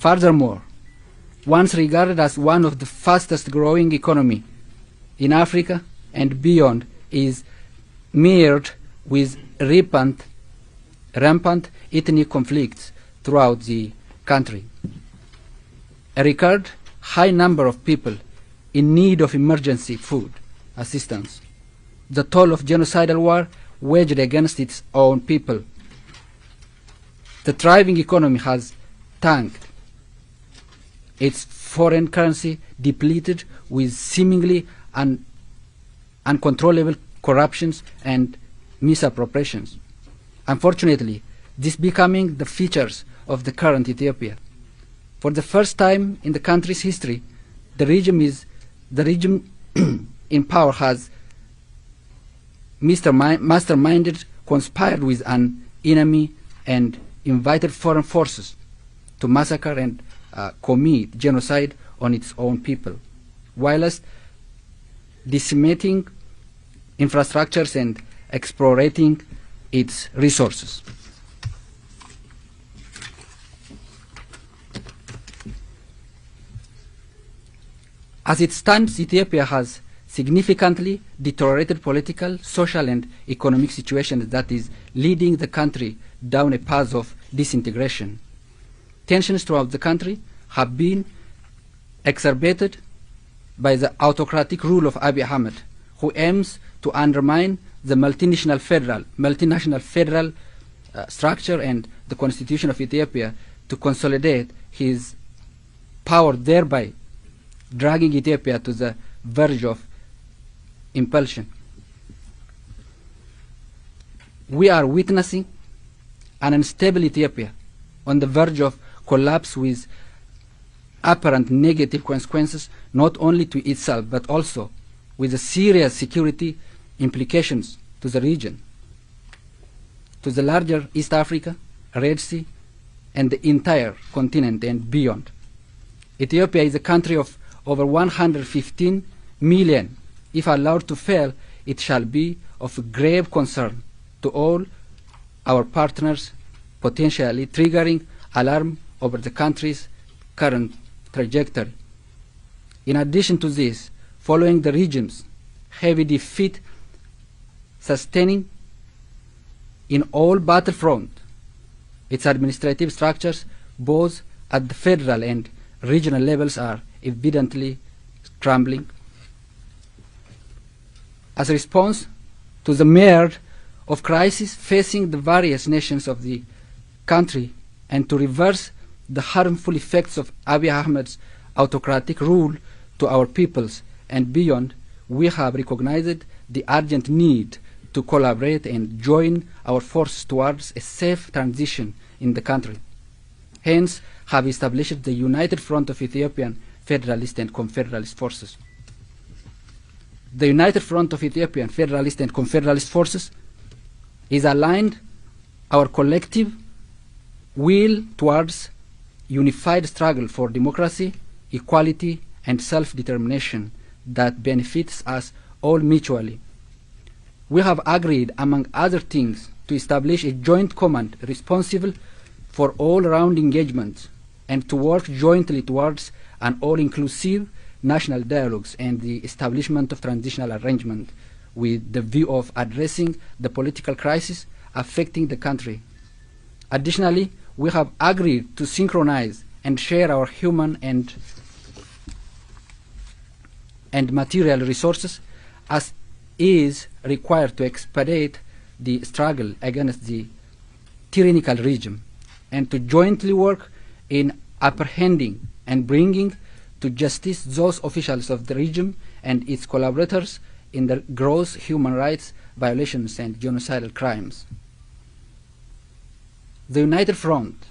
Furthermore, once regarded as one of the fastest growing economy in Africa and beyond, is mired with rampant ethnic conflicts throughout the country. A record high number of people in need of emergency food assistance. The toll of genocidal war waged against its own people. The thriving economy has tanked. Its foreign currency depleted with seemingly uncontrollable corruptions and misappropriations. Unfortunately, this becoming the features of the current Ethiopia. For the first time in the country's history, the regime in power has masterminded, conspired with an enemy, and invited foreign forces to massacre and commit genocide on its own people, whilst decimating infrastructures and exploiting its resources. As it stands, Ethiopia has significantly deteriorated political, social, and economic situation that is leading the country down a path of disintegration. Tensions throughout the country have been exacerbated by the autocratic rule of Abiy Ahmed, who aims to undermine the multinational federal structure and the constitution of Ethiopia to consolidate his power, thereby dragging Ethiopia to the verge of impulsion. We are witnessing an unstable Ethiopia on the verge of collapse with apparent negative consequences not only to itself but also with the serious security implications to the region, to the larger East Africa, Red Sea, and the entire continent and beyond. Ethiopia is a country of over 115 million. If allowed to fail, it shall be of grave concern to all our partners, potentially triggering alarm over the country's current trajectory. In addition to this, following the regime's heavy defeat, sustaining in all battlefront, its administrative structures, both at the federal and regional levels, are evidently crumbling. As a response to the myriad of crises facing the various nations of the country and to reverse the harmful effects of Abiy Ahmed's autocratic rule to our peoples and beyond, we have recognized the urgent need to collaborate and join our forces towards a safe transition in the country. Hence, have established the United Front of Ethiopian Federalist and Con-federalist Forces. The United Front of Ethiopian Federalist and Con-federalist Forces is aligned our collective will towards unified struggle for democracy, equality, and self-determination that benefits us all mutually. We have agreed, among other things, to establish a joint command responsible for all-round engagements and to work jointly towards an all-inclusive national dialogues and the establishment of transitional arrangement with the view of addressing the political crisis affecting the country. Additionally, we have agreed to synchronize and share our human and material resources as is required to expedite the struggle against the tyrannical regime, and to jointly work in apprehending and bringing to justice those officials of the regime and its collaborators in the gross human rights violations and genocidal crimes. The United Front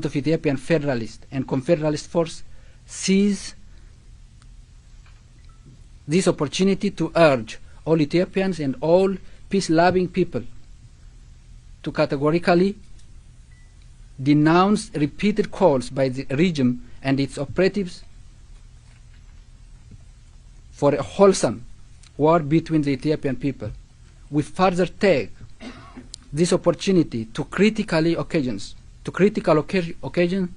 of Ethiopian Federalist and Con-federalist Force sees this opportunity to urge all Ethiopians and all peace-loving people to categorically denounce repeated calls by the regime and its operatives for a wholesome war between the Ethiopian people. We further take this opportunity to critical occasion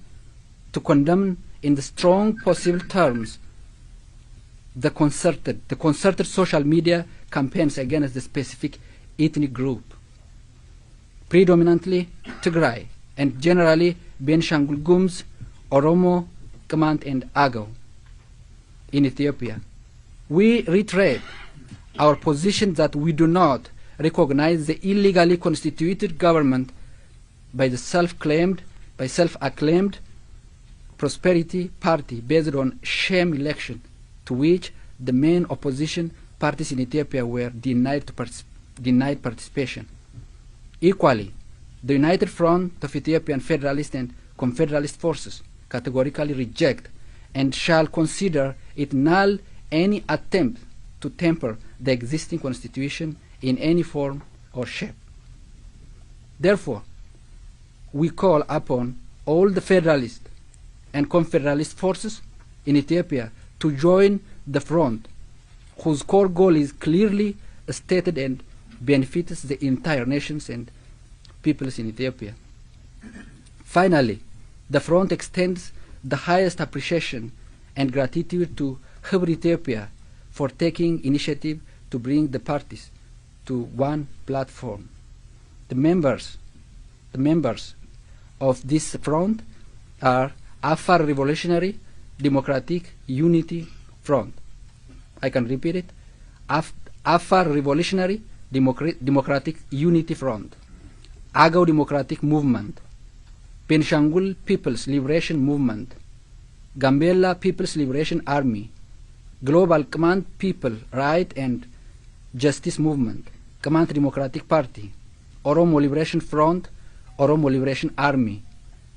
to condemn in the strong possible terms the concerted social media campaigns against the specific ethnic group, predominantly Tigray, and generally Benishangul Gumuz, Oromo, Kamant, and Agaw in Ethiopia. We reiterate our position that we do not recognize the illegally constituted government by the self-acclaimed Prosperity Party based on sham election to which the main opposition parties in Ethiopia were denied participation. Equally, the United Front of Ethiopian Federalist and Con-federalist forces categorically reject and shall consider it null any attempt to temper the existing constitution in any form or shape. Therefore, we call upon all the Federalist and Con-federalist forces in Ethiopia to join the front, whose core goal is clearly stated and benefits the entire nations and peoples in Ethiopia. Finally, the front extends the highest appreciation and gratitude to Hibr Ethiopia for taking initiative to bring the parties to one platform. The members of this front are Afar Revolutionary Democratic Unity Front. I can repeat it. Afar Revolutionary Democratic Unity Front, Agaw Democratic Movement, Benishangul People's Liberation Movement, Gambela People's Liberation Army, Global Kamant People Right and Justice Movement, Kamant Democratic Party, Oromo Liberation Front, Oromo Liberation Army,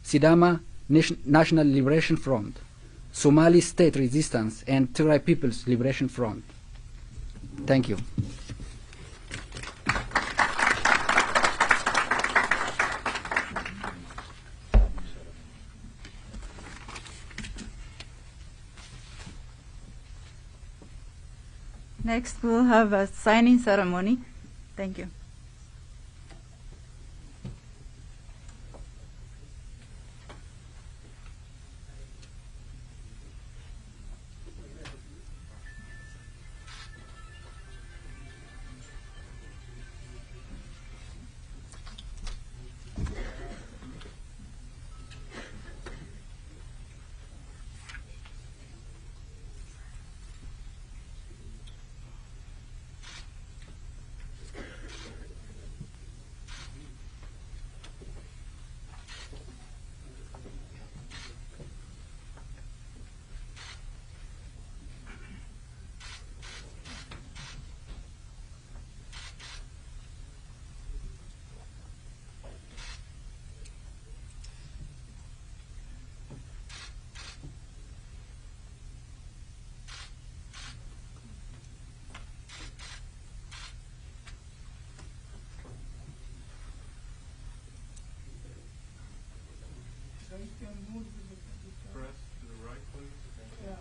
Sidama National Liberation Front, Somali State Resistance, and Tigray People's Liberation Front. Thank you. Next, we'll have a signing ceremony. Thank you. Press to the right, please. Yeah.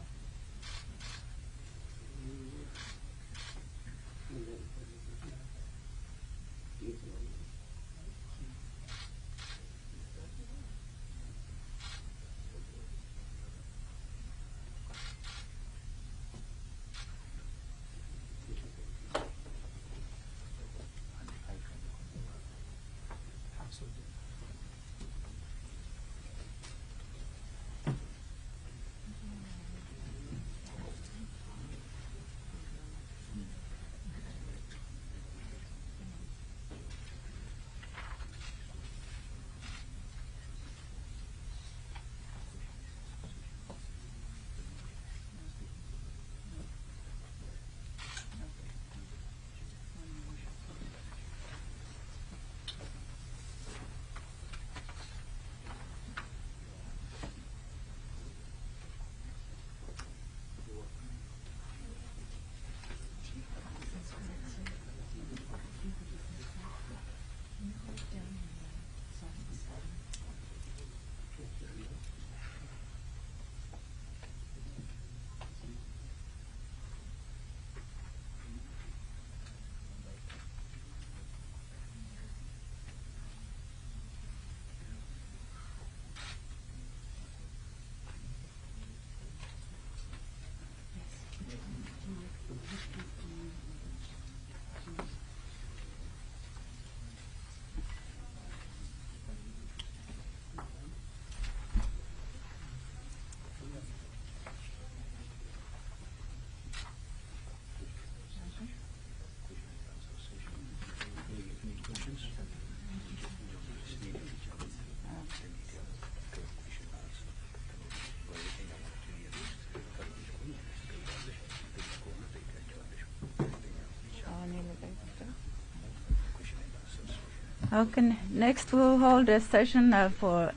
Okay, next we'll hold a session for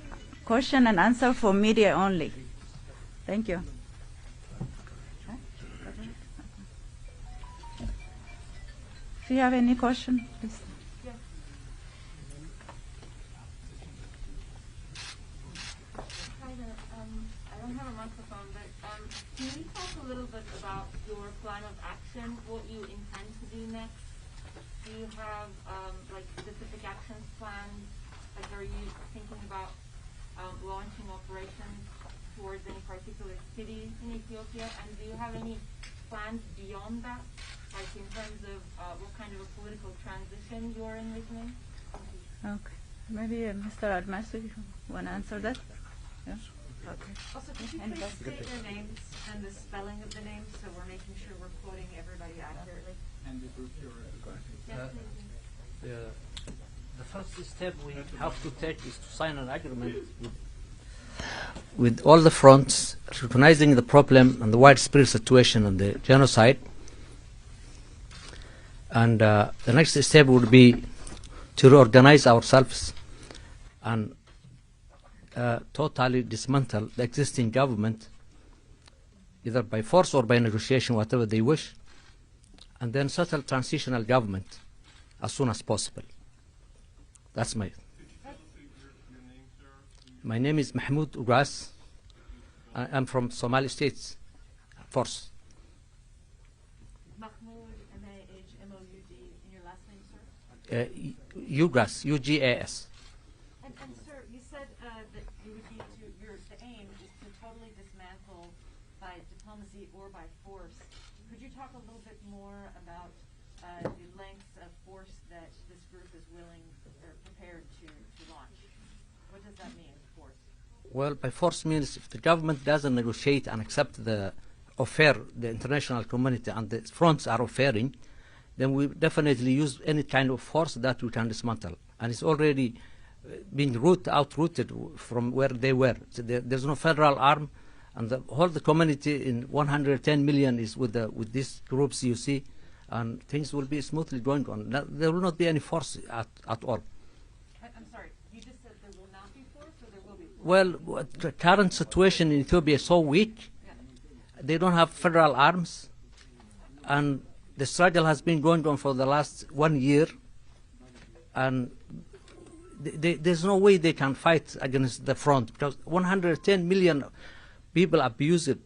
question and answer for media only. Thank you. If you have any question, please. Hi there. I don't have a microphone, but can you talk a little bit about your plan of action, what you intend to do next? Do you have like specific actions planned? Like, are you thinking about launching operations towards any particular city in Ethiopia? And do you have any plans beyond that, like in terms of what kind of a political transition you're envisioning? Okay. Maybe Mr. Admasi, you want to answer that? Yeah. Okay. Also, could you please state your names and the spelling of the names so we're making sure we're quoting everybody accurately? And the group you're representing. The first step we have to take is to sign an agreement with all the fronts, recognizing the problem and the widespread situation and the genocide. And the next step would be to reorganize ourselves and totally dismantle the existing government, either by force or by negotiation, whatever they wish, and then settle transitional government as soon as possible. That's my name is Mahmoud Ugas. I'm from Somali States Force. Mahmoud, M-A-H-M-O-U-D, and your last name, sir? Ugas, U-G-A-S. And sir, you said that you would be the aim is to totally dismantle by diplomacy or by force. Could you talk a little bit more about the lengths of force that this group is willing or prepared to launch? What does that mean, force? Well, by force means if the government doesn't negotiate and accept the offer the international community and the fronts are offering, then we definitely use any kind of force that we can dismantle. And it's already been outrooted from where they were. So there's no federal arm, and the whole community in 110 million is with these groups you see, and things will be smoothly going on. There will not be any force at all. I'm sorry, you just said there will not be force or there will be force? Well, the current situation in Ethiopia is so weak. They don't have federal arms, and the struggle has been going on for the last 1 year, and there's no way they can fight against the front, because 110 million people abused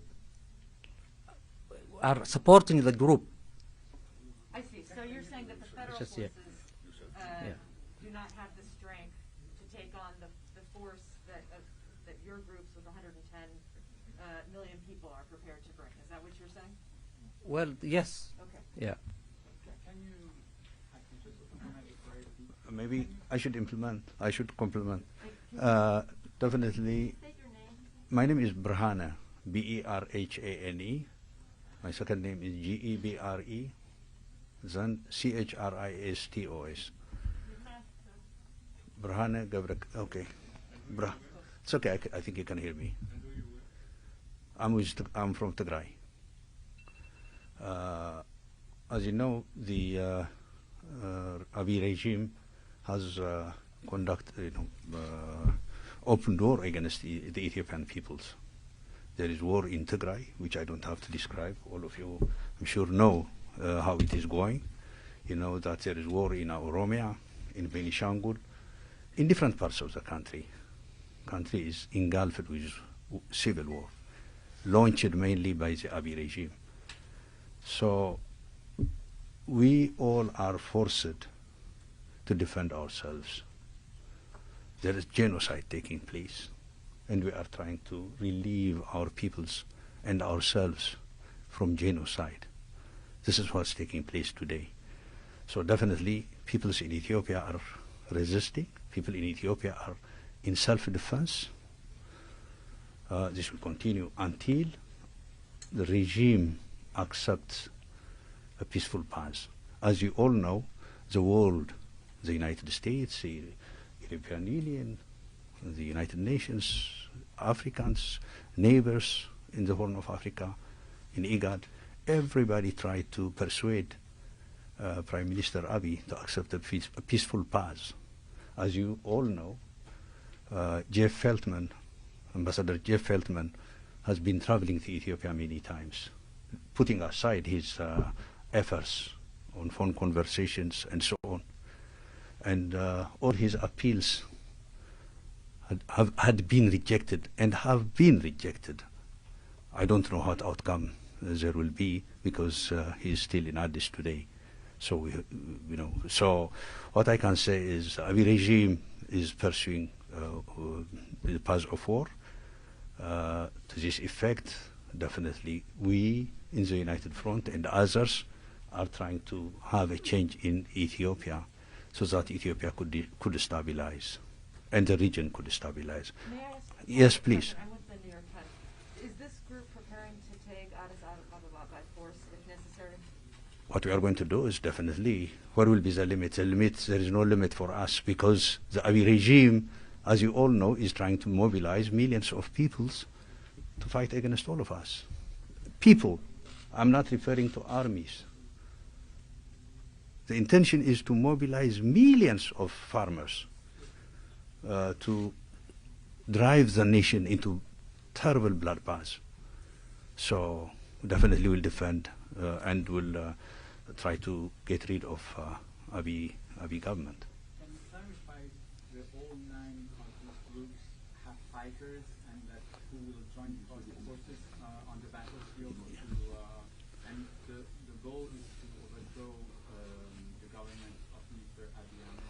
are supporting the group. I see. So you're saying that the federal Just, forces yeah. do not have the strength to take on the force that your groups with 110 million people are prepared to bring. Is that what you're saying? Well, yes. Okay. Yeah. Can you just implement it right? Maybe I should compliment. Definitely. State your name. My name is Berhane, B-E-R-H-A-N-E. My second name is G-E-B-R-E, then C-H-R-I-S-T-O-S. Berhane Gabrek. Okay. It's okay. I think you can hear me. I'm from Tigray. As you know, the Abiy regime has conducted open door against the Ethiopian peoples. There is war in Tigray, which I don't have to describe. All of you, I'm sure, know how it is going. You know that there is war in Oromia, in Benishangul, in different parts of the country. Country is engulfed with civil war, launched mainly by the Abiy regime. So we all are forced to defend ourselves. There is genocide taking place, and we are trying to relieve our peoples and ourselves from genocide. This is what's taking place today. So definitely peoples in Ethiopia are resisting. People in Ethiopia are in self-defense. This will continue until the regime accepts a peaceful path. As you all know, the world, the United States, the European Union, the United Nations, Africans, neighbors in the Horn of Africa, in IGAD, everybody tried to persuade Prime Minister Abiy to accept a peaceful path. as you all know, Ambassador Jeff Feltman has been traveling to Ethiopia many times, putting aside his efforts on phone conversations and so on. And all his appeals had been rejected and have been rejected. I don't know what outcome there will be, because he's still in Addis today. So so what I can say is the Abiy regime is pursuing the path of war. To this effect, definitely we in the United Front and others are trying to have a change in Ethiopia, so that Ethiopia could stabilize and the region could stabilize. May I ask Yes, please. I'm with the New York Times. Is this group preparing to take Addis Ababa by force if necessary? What we are going to do is definitely, where will be the limit? The limit, there is no limit for us, because the Abiy regime, as you all know, is trying to mobilize millions of peoples to fight against all of us. People, I'm not referring to armies. The intention is to mobilize millions of farmers to drive the nation into terrible bloodbaths. So definitely we'll defend and will try to get rid of Abiy government. Can you clarify that all 9 conflict groups have fighters, and that who will join forces on the battlefield and the goal is to overthrow the government of Mr. Abiy Ahmed,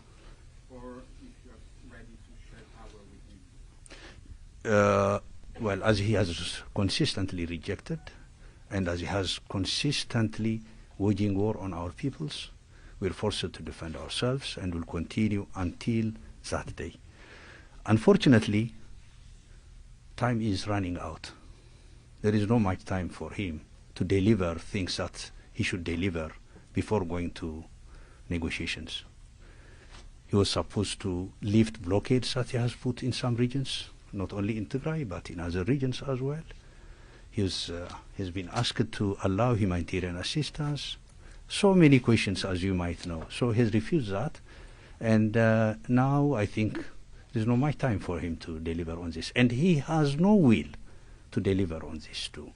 or if you are ready to share power with him? Well, as he has consistently rejected, and as he has consistently waging war on our peoples, we're forced to defend ourselves and will continue until that day. Unfortunately, time is running out. There is no much time for him to deliver things that he should deliver before going to negotiations. He was supposed to lift blockades that he has put in some regions, not only in Tigray, but in other regions as well. He's been asked to allow humanitarian assistance. So many questions, as you might know. So he's refused that. And now I think there's no much time for him to deliver on this. And he has no will to deliver on this too.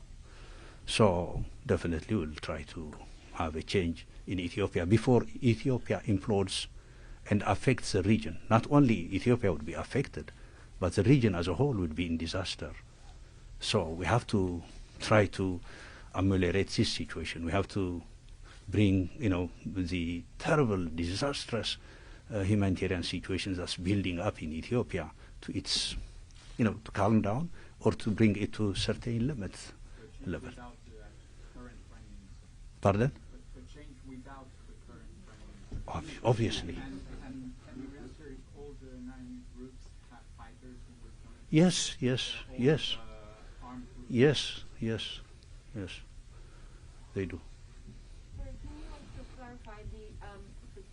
So definitely we'll try to have a change in Ethiopia before Ethiopia implodes and affects the region. Not only Ethiopia would be affected, but the region as a whole would be in disaster. So we have to try to ameliorate this situation. We have to bring, the terrible, disastrous humanitarian situations that's building up in Ethiopia to its, to calm down, or to bring it to certain limits level. Without the current Prime Minister. Pardon? But change without the current Prime Minister. Obviously. And can you answer if all the 9 groups have fighters who will join? Yes. Armed groups? Yes. They do. Sorry, can you also clarify the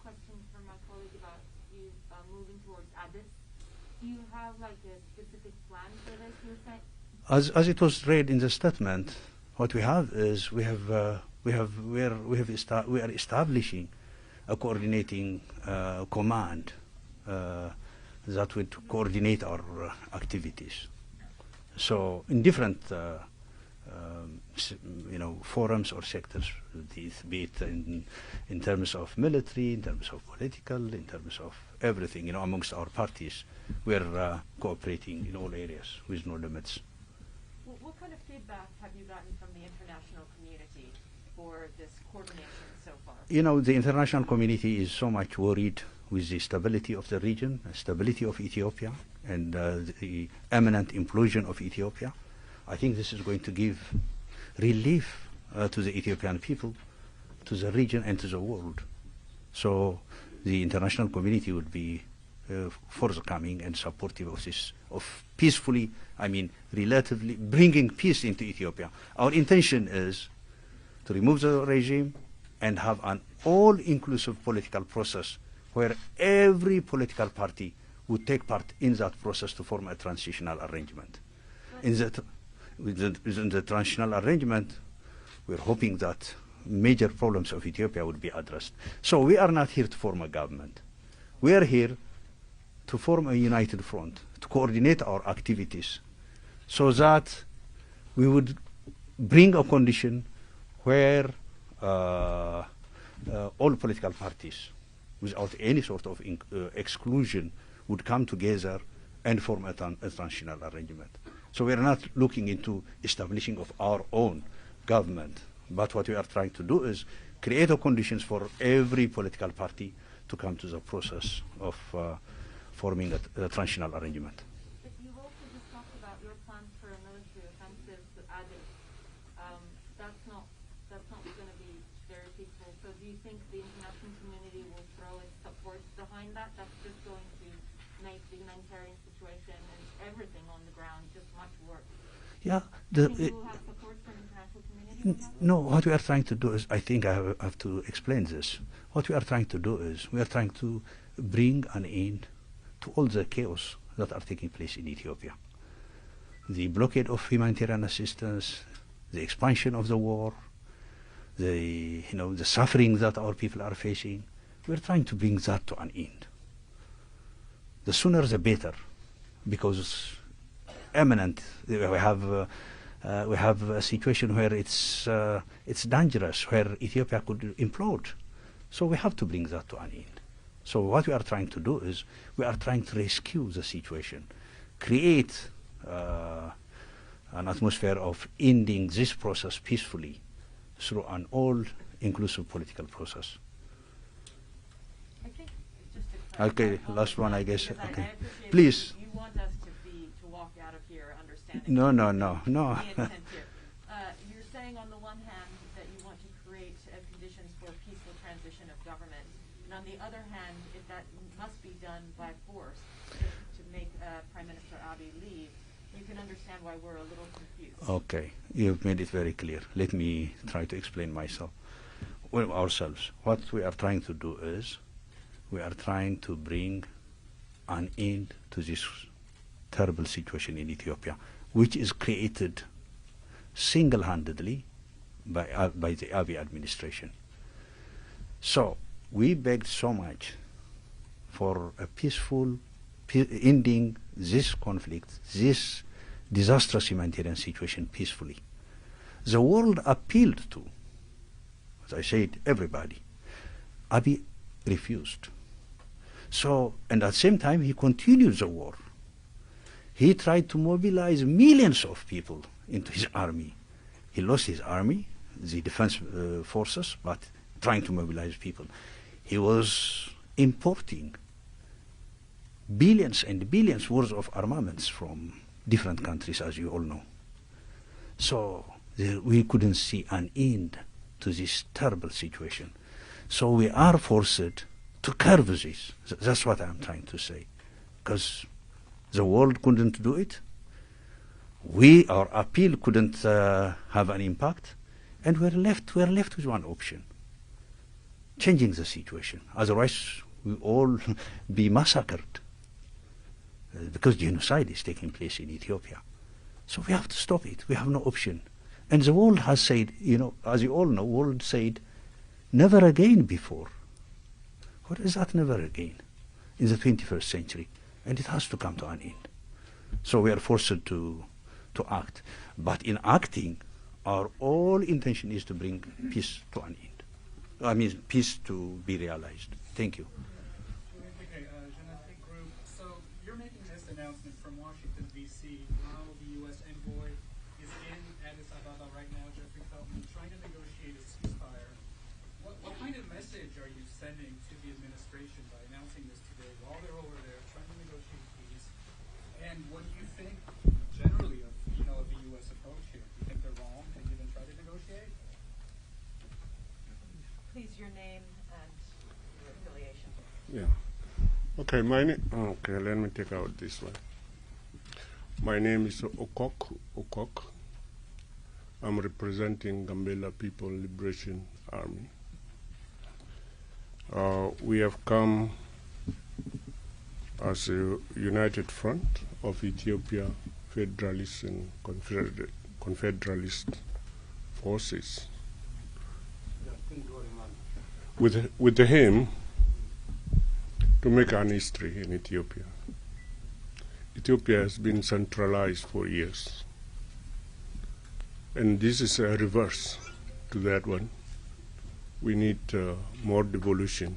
question from my colleague about you moving towards Addis? Do you have like a specific plan for this, you're saying? As it was read in the statement, what we have is we are establishing a coordinating command that would coordinate our activities. So in different forums or sectors, be it in terms of military, in terms of political, in terms of everything, amongst our parties, we're cooperating in all areas with no limits. What kind of feedback have you gotten from the international community for this coordination so far? The international community is so much worried with the stability of the region, the stability of Ethiopia, and the imminent implosion of Ethiopia. I think this is going to give relief to the Ethiopian people, to the region, and to the world. So the international community would be forthcoming and supportive of this, of peacefully, relatively bringing peace into Ethiopia. Our intention is to remove the regime and have an all-inclusive political process where every political party would take part in that process to form a transitional arrangement. Within the transitional arrangement, we're hoping that major problems of Ethiopia would be addressed. So we are not here to form a government. We are here to form a united front, to coordinate our activities, so that we would bring a condition where all political parties, without any sort of exclusion, would come together and form a transitional arrangement. So we are not looking into establishing of our own government, but what we are trying to do is create the conditions for every political party to come to the process of forming a transitional arrangement. But you also just talked about your plans for a military offensive to Addis. That's not going to be very peaceful. So do you think the international community will throw its support behind that? That's just going to make the humanitarian situation and everything on the ground just much worse. Yeah. Do you think you will have support from the international community? No, what we are trying to do is, I think I have to explain this. What we are trying to do is, we are trying to bring an end to all the chaos that are taking place in Ethiopia. The blockade of humanitarian assistance, the expansion of the war, the suffering that our people are facing. We are trying to bring that to an end. The sooner the better, because imminent we have a situation where it's dangerous, where Ethiopia could implode. So we have to bring that to an end. So what we are trying to do is, we are trying to rescue the situation, create an atmosphere of ending this process peacefully through an all-inclusive political process. Okay, just to clarify, Okay, last one, I guess. because Okay, I appreciate please. You want us to walk out of here understanding. No. the intent here. You're saying on the one hand that you want to create conditions for a peaceful transition of government, and on the other hand, if that must be done by force to make Prime Minister Abiy leave, you can understand why we're a little confused. Okay, you've made it very clear. Let me try to explain myself. Well, ourselves. What we are trying to do is, we are trying to bring an end to this terrible situation in Ethiopia, which is created single-handedly by the Abiy administration. So we begged so much for a peaceful ending this conflict, this disastrous humanitarian situation peacefully. The world appealed to, as I said, everybody. Abiy refused. So, and at the same time, he continued the war. He tried to mobilize millions of people into his army. He lost his army, the defense forces, but trying to mobilize people. He was importing billions and billions worth of armaments from different countries, as you all know. So we couldn't see an end to this terrible situation. So we are forced to curb this. That's what I'm trying to say. Because the world couldn't do it. Our appeal couldn't have an impact. And we're left with one option: changing the situation. Otherwise, we all be massacred. Because genocide is taking place in Ethiopia. So we have to stop it. We have no option. And the world has said, as you all know, the world said, never again before. What is that never again in the 21st century? And it has to come to an end. So we are forced to act. But in acting, our all intention is to bring peace to an end. I mean, peace to be realized. Thank you. Announcement from Washington, D.C., while the U.S. envoy is in Addis Ababa right now, Jeffrey Feltman, trying to negotiate a ceasefire. What kind of message are you sending to the administration by announcing this today while they're over there trying to negotiate peace? And what do you think generally of the U.S. approach here? Do you think they're wrong and even try to negotiate? Please, your name and your affiliation. Yeah. Okay, let me take out this one. My name is Okok. I'm representing Gambela People Liberation Army. We have come as a united front of Ethiopia Federalist and Con-federalist forces with the aim to make an history in Ethiopia. Ethiopia has been centralized for years. And this is a reverse to that one. We need more devolution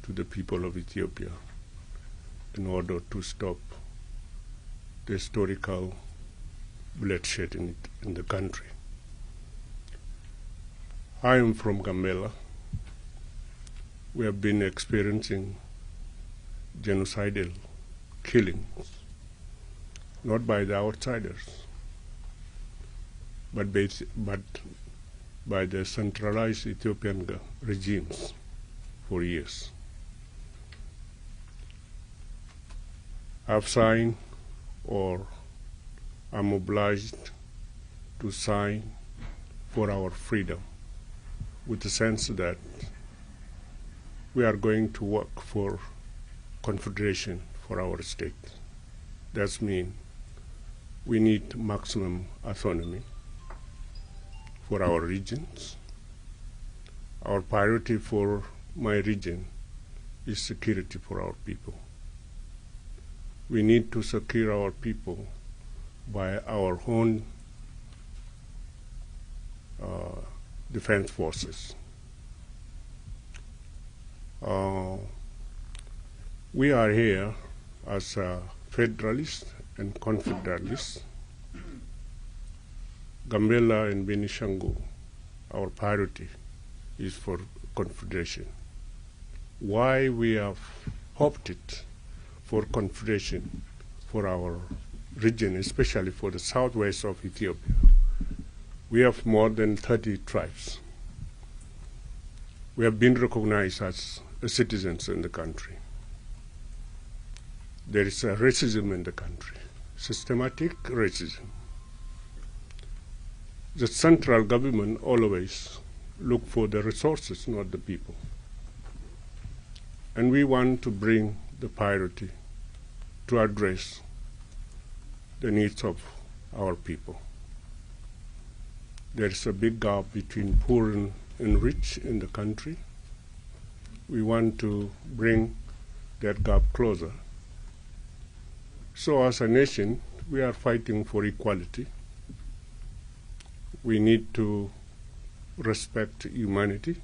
to the people of Ethiopia in order to stop the historical bloodshed in the country. I am from Gambela. We have been experiencing genocidal killings, not by the outsiders, but by the centralized Ethiopian regimes for years. I've signed, or I'm obliged to sign for our freedom, with the sense that we are going to work for confederation for our state. That means we need maximum autonomy for our regions. Our priority for my region is security for our people. We need to secure our people by our own defense forces. We are here as federalists and confederalists. Gambela and Benishangul, our priority is for confederation. Why we have opted for confederation for our region, especially for the southwest of Ethiopia? We have more than 30 tribes. We have been recognized as citizens in the country. There is a racism in the country, systematic racism. The central government always look for the resources, not the people. And we want to bring the priority to address the needs of our people. There is a big gap between poor and rich in the country. We want to bring that gap closer. So as a nation, we are fighting for equality. We need to respect humanity.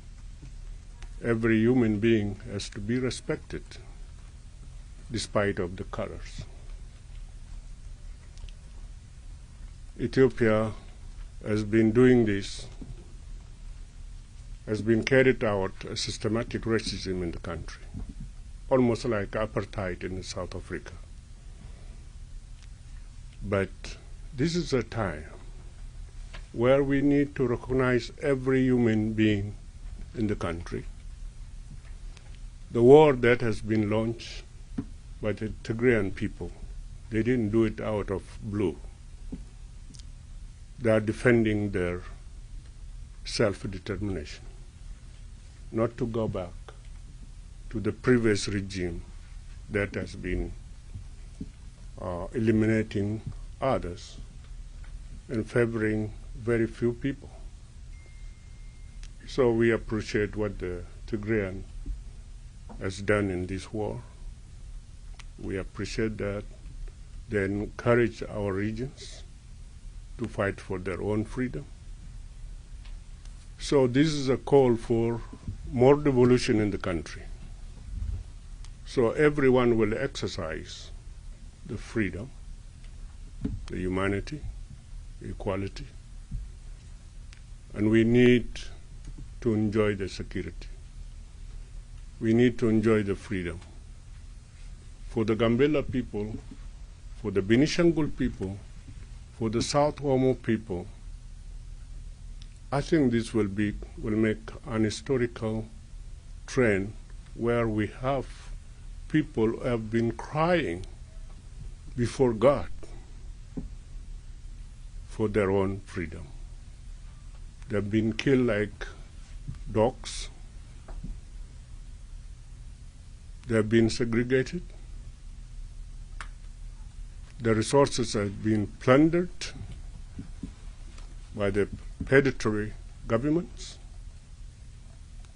Every human being has to be respected, despite of the colors. Ethiopia has been doing this, has been carried out a systematic racism in the country, almost like apartheid in South Africa. But this is a time where we need to recognize every human being in the country. The war that has been launched by the Tigrayan people, they didn't do it out of blue. They are defending their self-determination, not to go back to the previous regime that has been eliminating others and favoring very few people. So we appreciate what the Tigrayan has done in this war. We appreciate that they encourage our regions to fight for their own freedom. So this is a call for more devolution in the country. So everyone will exercise the freedom, the humanity, equality, and we need to enjoy the security. We need to enjoy the freedom. For the Gambela people, for the Benishangul people, for the South Omo people, I think this will make an historical trend where we have people who have been crying before God for their own freedom. They've been killed like dogs. They've been segregated. The resources have been plundered by the predatory governments.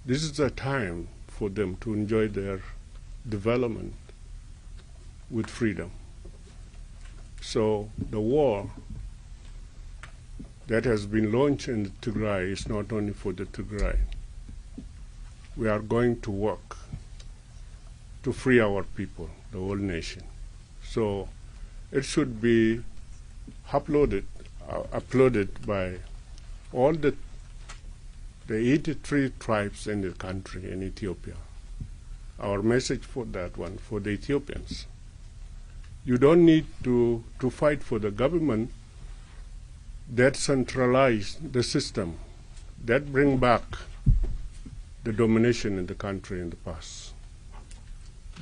This is a time for them to enjoy their development with freedom. So the war that has been launched in Tigray is not only for the Tigray. We are going to work to free our people, the whole nation. So it should be uploaded by all the 83 tribes in the country, in Ethiopia. Our message for that one, for the Ethiopians. You don't need to fight for the government that centralize the system, that bring back the domination in the country in the past.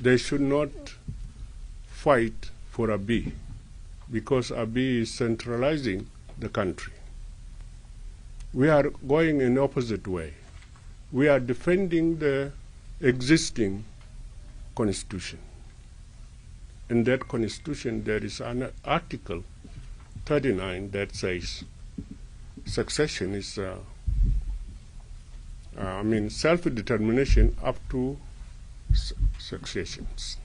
They should not fight for Abiy, because Abiy is centralizing the country. We are going in opposite way. We are defending the existing constitution. In that constitution, there is an Article 39 that says succession is, self-determination up to successions.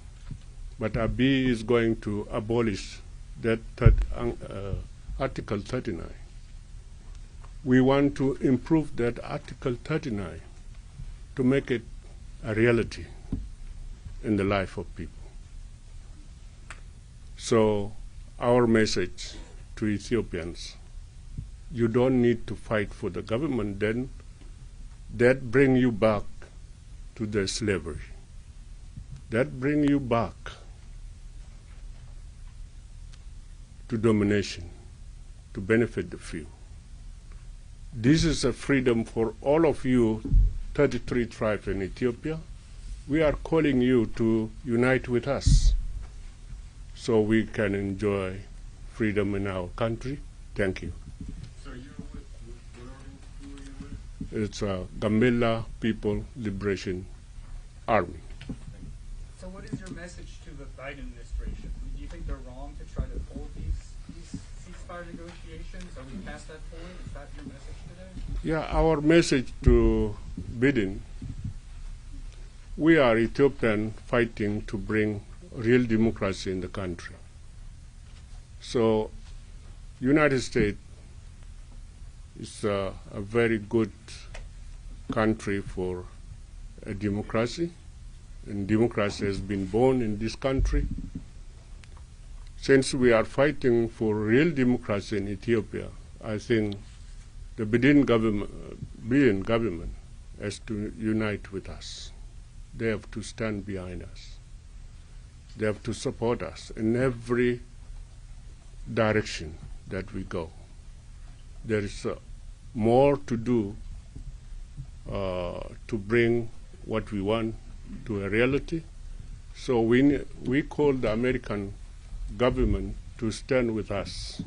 But Abiy is going to abolish that Article 39. We want to improve that Article 39 to make it a reality in the life of people. So our message to Ethiopians, you don't need to fight for the government then that bring you back to the slavery, that bring you back to domination, to benefit the few. This is a freedom for all of you, 33 tribes in Ethiopia. We are calling you to unite with us so we can enjoy freedom in our country. Thank you. So you're with, who are you with? It's Gambela People Liberation Army. So what is your message to the Biden administration? Do you think they're wrong to try to hold these ceasefire negotiations? Are we past that point? Is that your message today? Yeah, our message to Biden, we are Ethiopian fighting to bring real democracy in the country. So United States is a very good country for a democracy, and democracy has been born in this country. Since we are fighting for real democracy in Ethiopia, I think the Biden government has to unite with us. They have to stand behind us. They have to support us in every direction that we go. There is more to do to bring what we want to a reality. So we call the American government to stand with us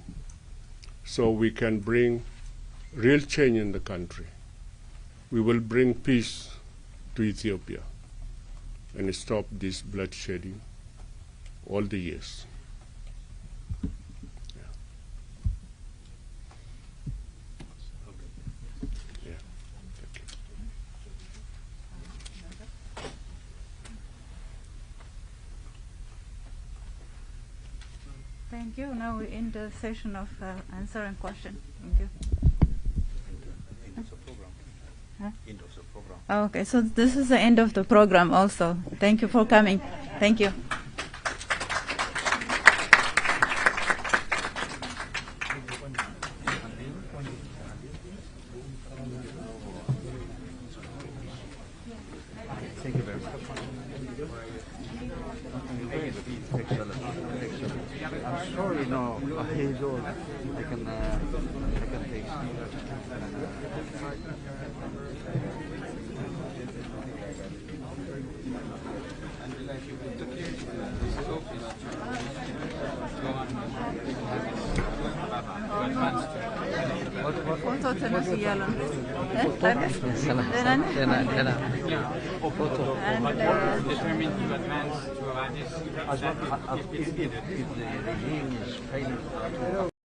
so we can bring real change in the country. We will bring peace to Ethiopia and stop this bloodshedding all the years. Thank you. Now we end the session of answer and question. Thank you. End of the program. Huh? End of the program. Okay, so this is the end of the program also. Thank you for coming. Thank you. Thank you very much. I'm sorry, no, I can take. Foto تنسي يلا. Determined to advance to Addis. If the regime is failing